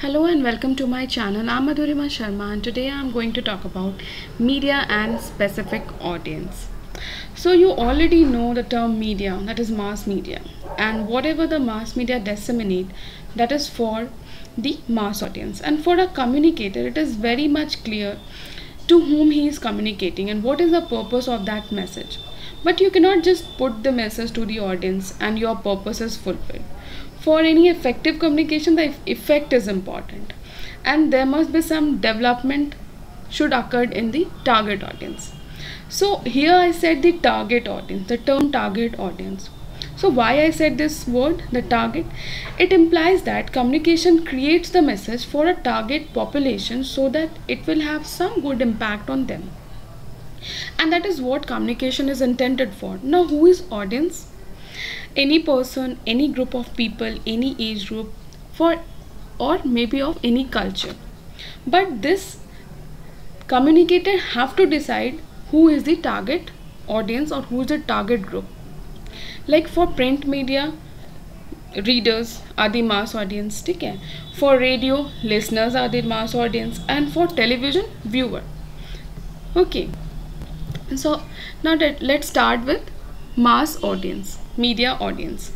Hello and welcome to my channel. I'm Madhurima Sharma and today I'm going to talk about media and specific audience. So you already know the term media, that is mass media, and whatever the mass media disseminate, that is for the mass audience. And for a communicator, it is very much clear to whom he is communicating and what is the purpose of that message. But you cannot just put the message to the audience and your purpose is fulfilled. For any effective communication, the effect is important, and there must be some development should occur in the target audience. So here I said the target audience, the term target audience. So why I said this word, the target? It implies that communication creates the message for a target population so that it will have some good impact on them. And that is what communication is intended for. Now, who is audience? Any person, any group of people, any age group, for or maybe of any culture. But this communicator have to decide who is the target audience or who is the target group. Like for print media, readers are the mass audience, ठीक है? For radio, listeners are the mass audience, and for television, viewer. Okay. So now let's start with mass audience, media audience.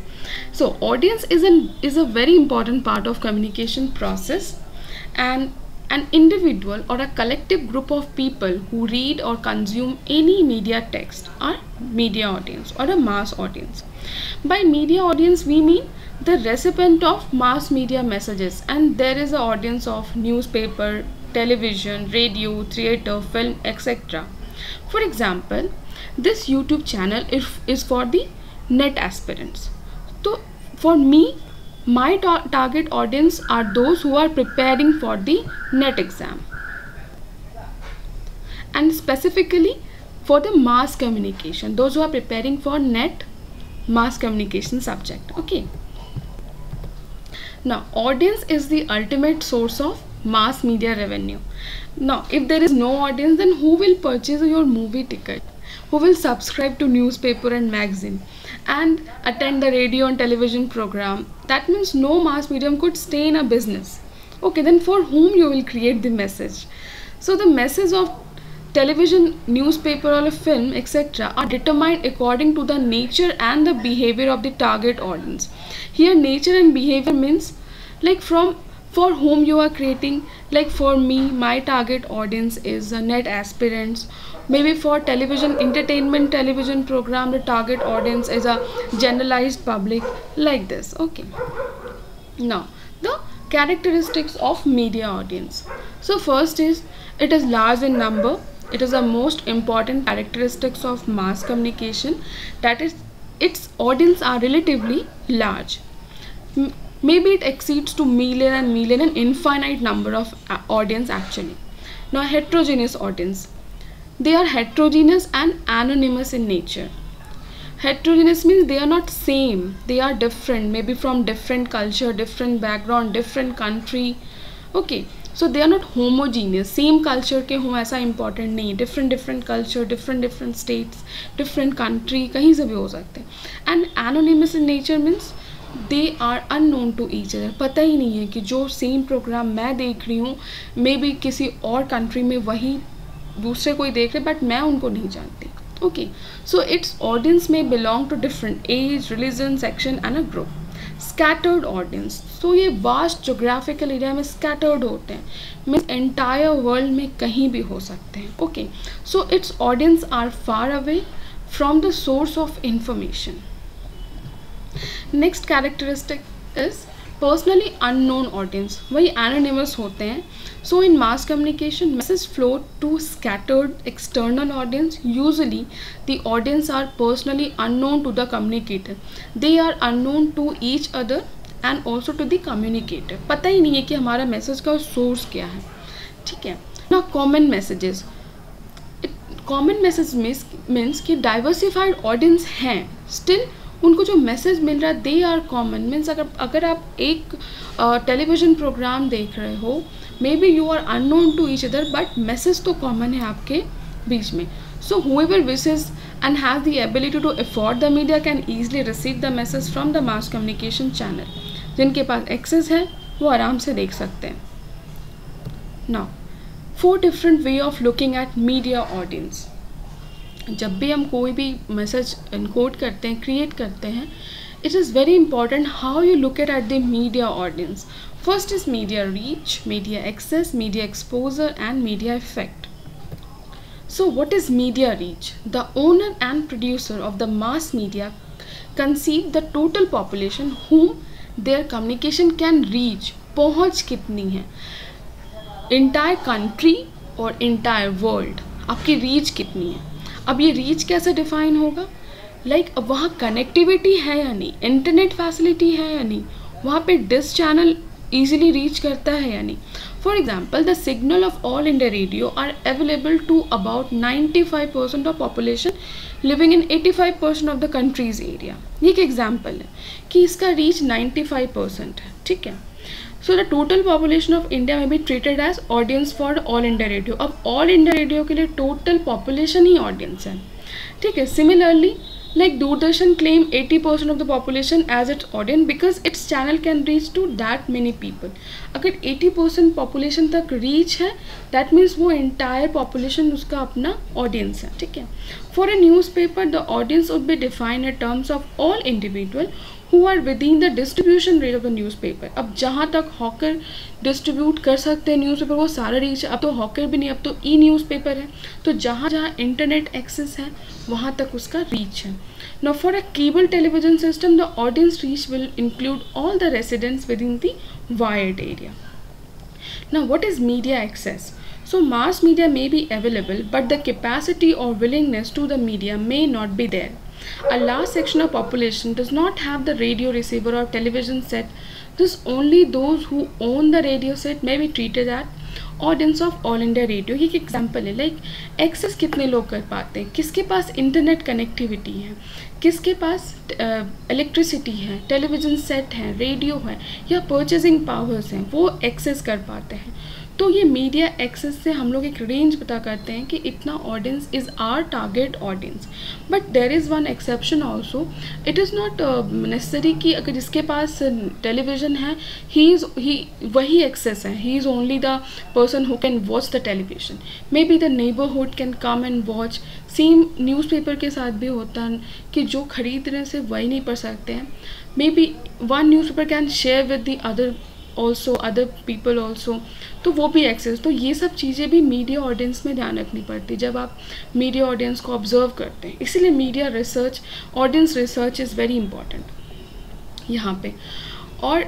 So audience is a very important part of communication process, and an individual or a collective group of people who read or consume any media text are media audience or a mass audience. By media audience we mean the recipient of mass media messages, and there is an audience of newspaper, television, radio, theater, film, etc. For example, this YouTube channel is for the net aspirants. So for me, my target audience are those who are preparing for the net exam, and specifically for the mass communication, those who are preparing for net mass communication subject. Okay. Now audience is the ultimate source of mass media revenue. Now if there is no audience, then who will purchase your movie ticket, who will subscribe to newspaper and magazine and attend the radio and television program? That means no mass medium could stay in a business. Okay, then for whom you will create the message? So the message of television, newspaper or a film, etc. are determined according to the nature and the behavior of the target audience. Here nature and behavior means like for whom you are creating. Like for me, my target audience is net aspirants. Maybe for television, entertainment television program, the target audience is a generalized public, like this. Okay. Now the characteristics of media audience. So first is it is large in number. It is the most important characteristics of mass communication, that is its audience are relatively large. Maybe it exceeds to million and million and infinite number of audience actually. Now heterogeneous audience. They are heterogeneous and anonymous in nature. Heterogeneous means they are not same, they are different, maybe from different culture, different background, different country. Okay, so they are not homogeneous, same culture के हों ऐसा important नहीं, different culture, different states, different country, कहीं से भी हो सकते हैं. And anonymous in nature means they are unknown to each other. पता ही नहीं है कि जो same program मैं देख रही हूँ maybe किसी और country में वही दूसरे कोई देख रहे, but मैं उनको नहीं जानती. Okay, so its audience may belong to different age, religion, section and a group. Scattered audience. So ये vast geographical area में scattered होते हैं, means entire world में कहीं भी हो सकते हैं. Okay, so its audience are far away from the source of information. Next characteristic is personally unknown audience. वही anonymous होते हैं. So in mass communication, messages flow to scattered external audience. Usually the audience are personally unknown to the communicator. They are unknown to each other and also to the communicator. पता ही नहीं है कि हमारा message का source क्या है. ठीक है. Now common messages. Common message means कि diversified audience हैं. Still उनको जो मैसेज मिल रहा है दे आर कॉमन. मीन्स अगर आप एक टेलीविज़न प्रोग्राम देख रहे हो, maybe you are unknown to each other, but message तो कॉमन है आपके बीच में. सो whoever wishes and has the ability to afford the media can easily receive the message from the mass communication channel. जिनके पास access है वो आराम से देख सकते हैं. Now 4 different way of looking at media audience. जब भी हम कोई भी मैसेज इनकोड करते हैं, क्रिएट करते हैं, it is very important how you look at the media audience. First is media reach, media access, media exposure and media effect. So what is media reach? The owner and producer of the mass media conceive the total population whom their communication can reach. पहुँच कितनी है, entire country और entire world, आपकी reach कितनी है. अब ये reach कैसे डिफाइन होगा? लाइक वहाँ कनेक्टिविटी है या नहीं, इंटरनेट फैसिलिटी है या नहीं, वहाँ पे डिस चैनल ईजिली रीच करता है या नहीं. For example, the signal of All India Radio are available to about 95% of population living in 85% of the country's area. ये एक एग्जाम्पल है कि इसका रीच 95% है. ठीक है. So the total population of India में be treated as audience for All India Radio. अब ऑल इंडिया रेडियो के लिए टोटल पॉपुलेशन ही ऑडियंस है. ठीक है. Similarly, like Doordarshan claim 80% of the population as its audience because its channel can reach to that many people. अगर 80% population तक reach है, that means वो entire population उसका अपना audience है. ठीक है. For a newspaper, the audience would be defined in terms of all individual who are within the distribution rate of the newspaper. अब जहाँ तक हॉकर डिस्ट्रीब्यूट कर सकते हैं न्यूज़पेपर, वो सारा रीच है. अब तो हॉकर भी नहीं, अब तो ई न्यूज़पेपर है. तो जहाँ जहाँ इंटरनेट एक्सेस है वहाँ तक उसका रीच है. Now for a cable television system, the audience reach will include all the residents within the wired area. Now what is media access? So mass media may be available, but the capacity or willingness to the media may not be there. A large section of population does not have the radio receiver or television set. Thus only those who own the radio set may be treated as audience of All India radio. ये एक example है. Like access कितने लोग कर पाते हैं, किसके पास internet connectivity है, किसके पास इलेक्ट्रिसिटी है, टेलीविज़न सेट है, रेडियो है या परचेजिंग पावर्स हैं, वो एक्सेस कर पाते हैं. तो ये मीडिया एक्सेस से हम लोग एक रेंज पता करते हैं कि इतना audience is our target audience. But there is one exception also. It is not necessary कि अगर जिसके पास टेलीविज़न है ही वही एक्सेस है, he is only the person who can watch the television. May be the neighbourhood can come and watch. Same newspaper के साथ भी होता है कि जो खरीद रहे से वही नहीं पढ़ सकते हैं. May be one newspaper can share with the other people also. तो वो भी एक्सेस. तो ये सब चीज़ें भी मीडिया ऑडियंस में ध्यान रखनी पड़ती जब आप मीडिया ऑडियंस को ऑब्जर्व करते हैं. इसीलिए media research, audience research is very important यहाँ पे. और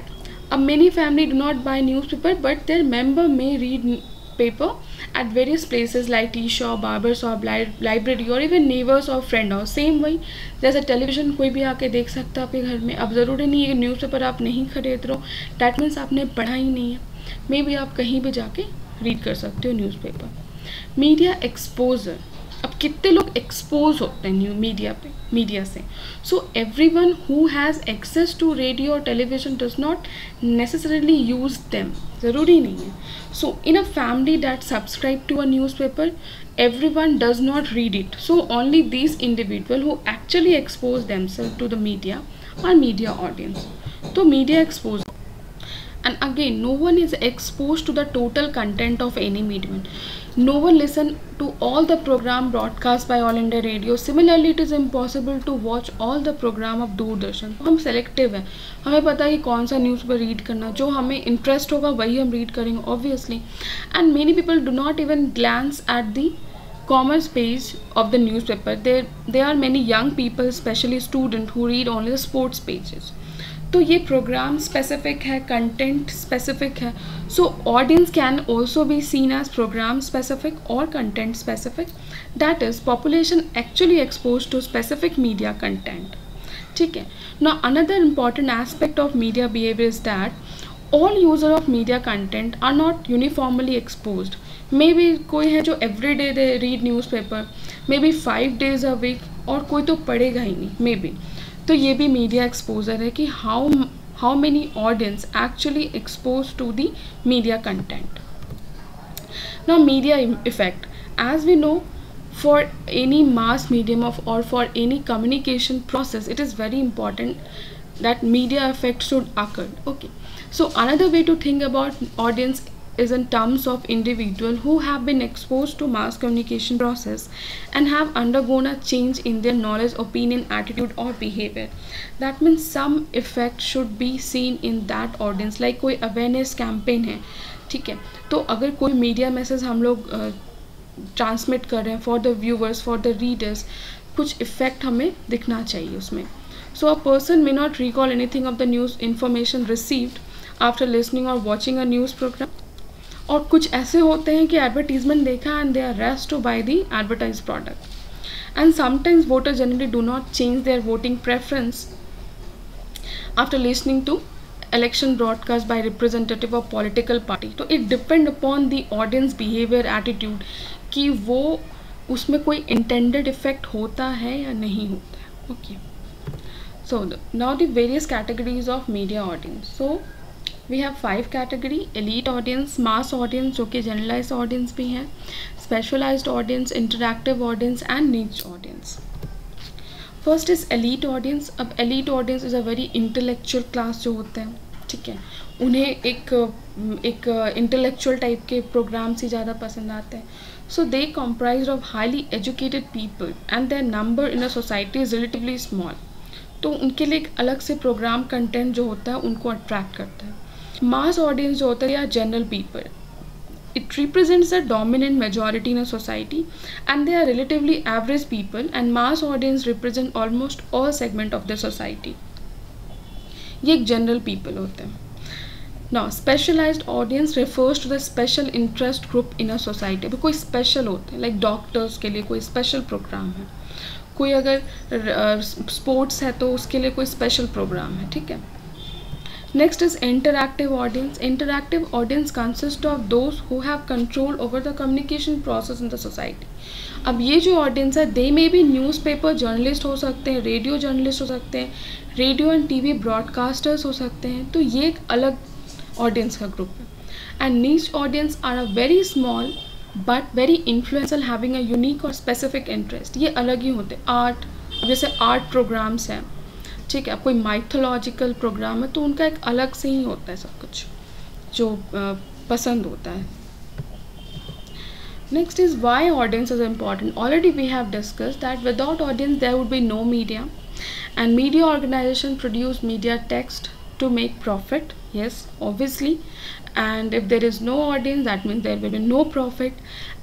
अब many family do not buy newspaper but their member में read paper at various places like tea shop, barber shop, library or even neighbors or friend house. Same वही जैसे television कोई भी आके देख सकता है आपके घर में. अब ज़रूरी नहीं है न्यूज़पेपर आप नहीं खरीद रहे हो, डैट मीन्स आपने पढ़ा ही नहीं है. मे बी आप कहीं भी जाके रीड कर सकते हो न्यूज़पेपर. Media exposure. अब कितने लोग एक्सपोज होते हैं मीडिया से. So everyone who has access to radio और television does not necessarily use them. ज़रूरी नहीं है. So in a family that subscribe to a newspaper, everyone does not read it. So only these individuals who actually expose themselves to the media are media audience. So media exposure. And again, no one is exposed to the total content of any medium. No one listen to all the program broadcast by All India Radio. Similarly, it is impossible to watch all the program of Doordarshan. हम selective हैं, हमें पता है कि कौन सा news पर read करना, जो हमें इंटरेस्ट होगा वही हम रीड करेंगे obviously. And many people do not even glans at the commerce page of the newspaper. There are many young people, especially students, who read only the sports pages. तो ये program specific है, content specific है. So audience can also be seen as program specific और content specific. That is population actually expose to specific media content. ठीक है. Now another important aspect of media behaviour is that all user of media content are not uniformly exposed. May be कोई है जो every day they read newspaper, may be 5 days a week, और कोई तो पढ़ेगा ही नहीं मे बी. तो ये भी मीडिया एक्सपोजर है कि how many audience actually expose to the media content. Now media effect. As we know, for any mass medium or for any communication process, it is very important that media effect should occur. Okay, So another way to think about audience is in terms of individual who have been exposed to mass communication process and have undergone a change in their knowledge, opinion, attitude or behavior. That means some effect should be seen in that audience, like कोई awareness campaign है, ठीक है, तो अगर कोई media message हम लोग transmit कर रहे हैं for the viewers, for the readers, कुछ इफेक्ट हमें दिखना चाहिए उसमें. So a person may not recall anything of the news information received after listening और वॉचिंग अ न्यूज़ प्रोग्राम. और कुछ ऐसे होते हैं कि एडवर्टीजमेंट देखा and they are rush to buy the advertise product. And sometimes voter generally do not change their voting preference after listening to election broadcast by representative of political party. तो it depend upon the audience behavior, attitude कि वो उसमें कोई intended effect होता है या नहीं होता है. Okay. So now the various categories of media audience. So we have 5 category: elite audience, mass audience जो कि generalized audience भी है, specialized audience, interactive audience and niche audience. First is elite audience. अब elite audience is a very intellectual class जो होते हैं, ठीक है, उन्हें एक इंटेलेक्चुअल टाइप के प्रोग्राम्स ही ज़्यादा पसंद आते हैं. So they comprise of highly educated people and their number in a society is relatively small. तो उनके लिए एक अलग से प्रोग्राम कंटेंट जो होता है उनको अट्रैक्ट करता है. मास ऑडियंस जो होता है या general people, it represents a dominant majority in a society and they are relatively average people, and mass audience represent almost all segment of the society. ये एक general people होते हैं. Now specialized audience refers to the special interest group in a society. कोई special होते हैं, like doctors के लिए कोई special program है, कोई अगर sports है तो उसके लिए कोई special program है, ठीक है. Next is interactive audience. Interactive audience consists of those who have control over the communication process in the society. अब ये जो audience है, they may be newspaper journalist हो सकते हैं, radio journalist हो सकते हैं, radio and TV broadcasters हो सकते हैं. तो ये एक अलग audience का group है. And niche audience are a very small but very influential, having a unique or specific interest. ये अलग ही होते हैं. Art, जैसे art programs हैं, ठीक है, अब कोई माइथोलॉजिकल प्रोग्राम है तो उनका एक अलग से ही होता है सब कुछ जो पसंद होता है. Next is why audience is important. Already we have discussed that without audience there would be no media, and media organization produce media text to make profit, yes, obviously, and if there is no audience, that means there will be no profit,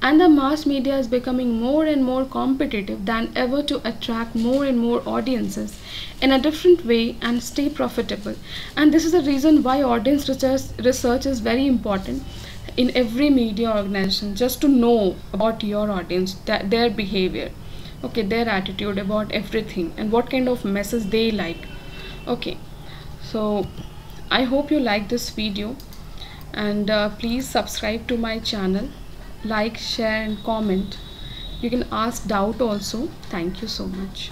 and the mass media is becoming more and more competitive than ever to attract more and more audiences in a different way and stay profitable. And this is the reason why audience research is very important in every media organization, just to know about your audience, their behavior, okay, their attitude about everything and what kind of message they like. Okay, so I hope you like this video, and please subscribe to my channel, like, share and comment. You can ask doubt also. Thank you so much.